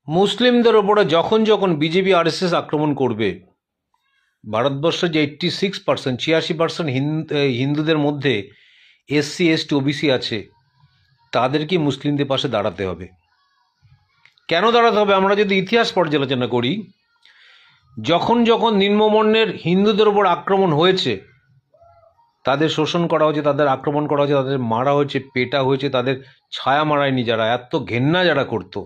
মুসলিমদের ওপরে যখন যখন বিজেপি আরএসএস আক্রমণ করবে, ভারতবর্ষের যে 86%, 86% হিন্দুদের মধ্যে এসসি এসটি ওবিসি আছে, তাদেরকে মুসলিমদের পাশে দাঁড়াতে হবে। কেন দাঁড়াতে হবে? আমরা যদি ইতিহাস পর্যালোচনা করি, যখন যখন নিম্নবর্ণের হিন্দুদের ওপর আক্রমণ হয়েছে, তাদের শোষণ করা হয়েছে, তাদের আক্রমণ করা হয়েছে, তাদের মারা হয়েছে, পেটা হয়েছে, তাদের ছায়া মারায়নি যারা, এত ঘেন্না যারা করতো,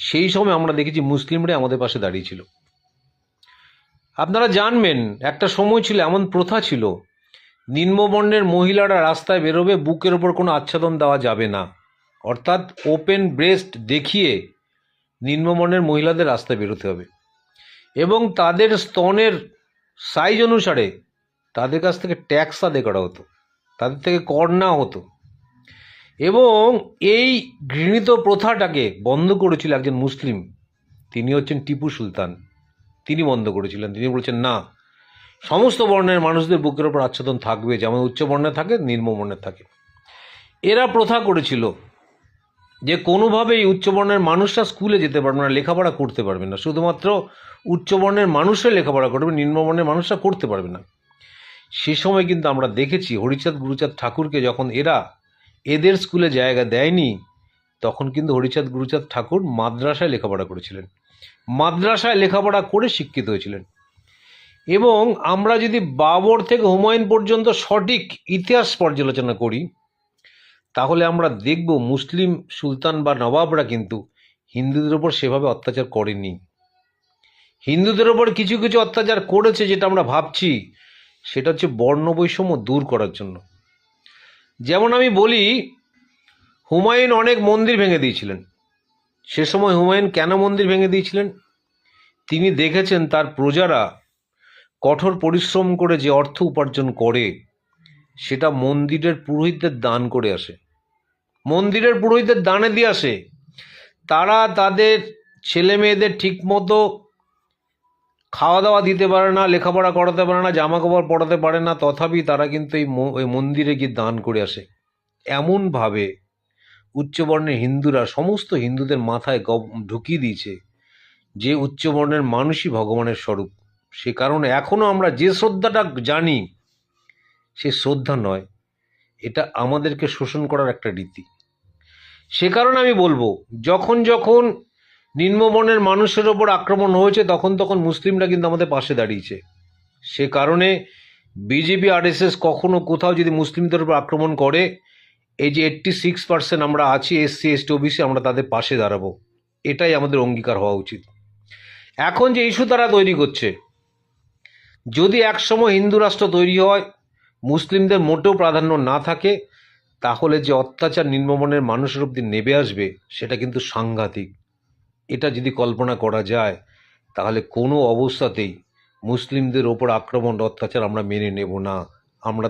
সেই সময় আমরা দেখেছি মুসলিমরাই আমাদের পাশে দাঁড়িয়েছিল। আপনারা জানবেন, একটা সময় ছিল, এমন প্রথা ছিল, নিম্নবর্ণের মহিলারা রাস্তায় বেরোবে, বুকের ওপর কোনো আচ্ছাদন দেওয়া যাবে না, অর্থাৎ ওপেন ব্রেস্ট দেখিয়ে নিম্নবর্ণের মহিলাদের রাস্তায় বেরোতে হবে, এবং তাদের স্তনের সাইজ অনুসারে তাদের কাছ থেকে ট্যাক্স আদায় করা হতো, তাদের থেকে কর নেওয়া হতো। এবং এই ঘৃণিত প্রথাটাকে বন্ধ করেছিল একজন মুসলিম, তিনি হচ্ছেন টিপু সুলতান। তিনি বন্ধ করেছিলেন। তিনি বলছেন, না, সমস্ত বর্ণের মানুষদের বুকের ওপর আচ্ছাদন থাকবে, যেমন উচ্চ বর্ণে থাকে, নিম্ন বর্ণে থাকে। এরা প্রথা করেছিল যে কোনোভাবেই উচ্চ বর্ণের মানুষরা স্কুলে যেতে পারবে না, লেখাপড়া করতে পারবে না, শুধুমাত্র উচ্চ বর্ণের মানুষরা লেখাপড়া করবে, নিম্ন বর্ণের মানুষরা করতে পারবে না। সে সময় কিন্তু আমরা দেখেছি হরিচাঁদ গুরুচাঁদ ঠাকুরকে যখন এরা এদের স্কুলে জায়গা দেয়নি, তখন কিন্তু হরিচাঁদ গুরুচাঁদ ঠাকুর মাদ্রাসায় লেখাপড়া করেছিলেন, মাদ্রাসায় লেখাপড়া করে শিক্ষিত হয়েছিলেন। এবং আমরা যদি বাবর থেকে হুমায়ুন পর্যন্ত সঠিক ইতিহাস পর্যালোচনা করি, তাহলে আমরা দেখব মুসলিম সুলতান বা নবাবরা কিন্তু হিন্দুদের ওপর সেভাবে অত্যাচার করেনি। হিন্দুদের ওপর কিছু কিছু অত্যাচার করেছে, যেটা আমরা ভাবছি, সেটা হচ্ছে বর্ণ বৈষম্য দূর করার জন্য। যেমন আমি বলি, হুমায়ুন অনেক মন্দির ভেঙে দিয়েছিলেন। সে সময় হুমায়ুন কেন মন্দির ভেঙে দিয়েছিলেন? তিনি দেখেছেন তার প্রজারা কঠোর পরিশ্রম করে যে অর্থ উপার্জন করে, সেটা মন্দিরের পুরোহিতদের দান করে আসে, মন্দিরের পুরোহিতদের দানে দিয়ে আসে। তারা তাদের ছেলে মেয়েদের ঠিক মতো খাওয়া দাওয়া দিতে পারে না, লেখাপড়া করাতে পারে না, জামা কাপড় পরাতে পারে না, তথাপি তারা কিন্তু এই মন্দিরে গিয়ে দান করে আসে। এমনভাবে উচ্চবর্ণের হিন্দুরা সমস্ত হিন্দুদের মাথায় ঢুকিয়ে দিয়েছে যে উচ্চবর্ণের মানুষই ভগবানের স্বরূপ। সে কারণে এখনও আমরা যে শ্রদ্ধাটা জানি, সে শ্রদ্ধা নয়, এটা আমাদেরকে শোষণ করার একটা রীতি। সে কারণে আমি বলবো, যখন যখন নিম্নবর্ণের মানুষের ওপর আক্রমণ হয়েছে, তখন তখন মুসলিমরা কিন্তু আমাদের পাশে দাঁড়িয়েছে। সে কারণে বিজেপি আরএসএস কখনো কোথাও যদি মুসলিমদের উপর আক্রমণ করে, এই যে 86% আমরা আছি এসসি এসটি ওবিসি, আমরা তাদের পাশে দাঁড়াবো। এটাই আমাদের অঙ্গীকার হওয়া উচিত। এখন যে ইস্যু তারা তৈরি করছে, যদি একসময় হিন্দু রাষ্ট্র তৈরি হয়, মুসলিমদের মোটেও প্রাধান্য না থাকে, তাহলে যে অত্যাচার নিম্নবর্ণের মানুষের অব্দি নেমে আসবে, সেটা কিন্তু সাংঘাতিক। এটা যদি কল্পনা করা যায়, তাহলে কোনো অবস্থাতেই মুসলিমদের ওপর আক্রমণ অত্যাচার আমরা মেনে নেব না। আমরা